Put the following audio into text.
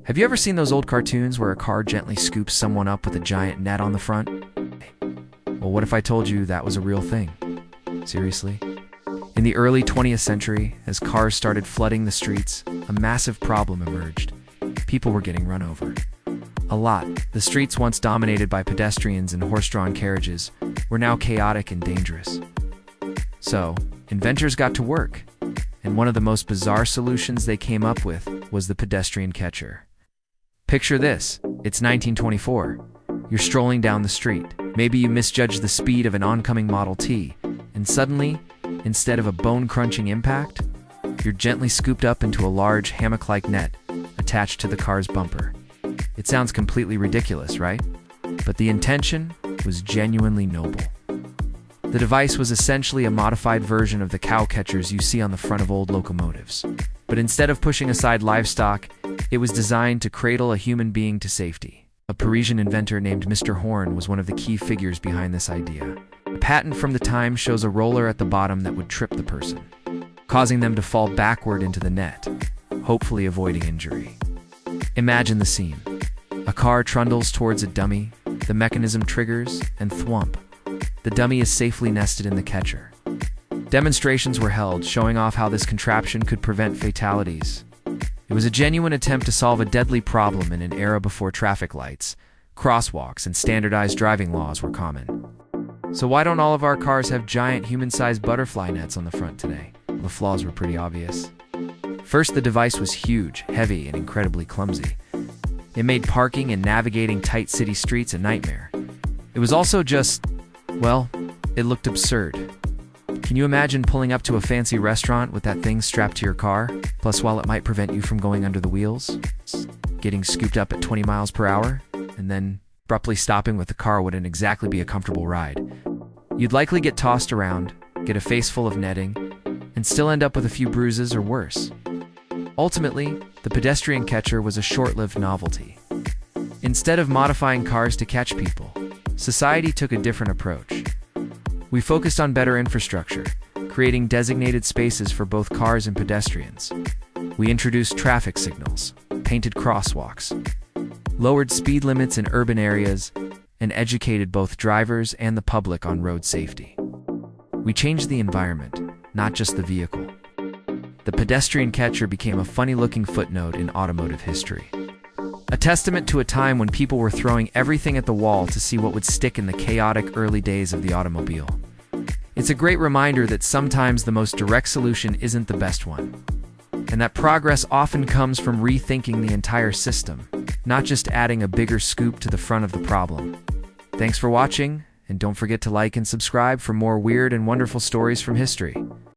Have you ever seen those old cartoons where a car gently scoops someone up with a giant net on the front? Well, what if I told you that was a real thing? Seriously? In the early 20th century, as cars started flooding the streets, a massive problem emerged. People were getting run over. A lot. The streets, once dominated by pedestrians and horse-drawn carriages, were now chaotic and dangerous. So, inventors got to work, and one of the most bizarre solutions they came up with was the pedestrian catcher. Picture this. It's 1924. You're strolling down the street. Maybe you misjudged the speed of an oncoming Model T, and suddenly, instead of a bone-crunching impact, you're gently scooped up into a large hammock-like net attached to the car's bumper. It sounds completely ridiculous, right? But the intention was genuinely noble. The device was essentially a modified version of the cow catchers you see on the front of old locomotives. But instead of pushing aside livestock, it was designed to cradle a human being to safety. A Parisian inventor named Mr. Horn was one of the key figures behind this idea. A patent from the time shows a roller at the bottom that would trip the person, causing them to fall backward into the net, hopefully avoiding injury. Imagine the scene. A car trundles towards a dummy, the mechanism triggers, and thwomp. The dummy is safely nested in the catcher. Demonstrations were held showing off how this contraption could prevent fatalities. It was a genuine attempt to solve a deadly problem in an era before traffic lights, crosswalks, and standardized driving laws were common. So why don't all of our cars have giant human-sized butterfly nets on the front today? Well, the flaws were pretty obvious. First, the device was huge, heavy, and incredibly clumsy. It made parking and navigating tight city streets a nightmare. It was also well, it looked absurd. Can you imagine pulling up to a fancy restaurant with that thing strapped to your car? Plus, while it might prevent you from going under the wheels, getting scooped up at 20 miles per hour, and then abruptly stopping with the car wouldn't exactly be a comfortable ride. You'd likely get tossed around, get a face full of netting, and still end up with a few bruises or worse. Ultimately, the pedestrian catcher was a short-lived novelty. Instead of modifying cars to catch people, society took a different approach. We focused on better infrastructure, creating designated spaces for both cars and pedestrians. We introduced traffic signals, painted crosswalks, lowered speed limits in urban areas, and educated both drivers and the public on road safety. We changed the environment, not just the vehicle. The pedestrian catcher became a funny-looking footnote in automotive history. A testament to a time when people were throwing everything at the wall to see what would stick in the chaotic early days of the automobile. It's a great reminder that sometimes the most direct solution isn't the best one, and that progress often comes from rethinking the entire system, not just adding a bigger scoop to the front of the problem. Thanks for watching, and don't forget to like and subscribe for more weird and wonderful stories from history.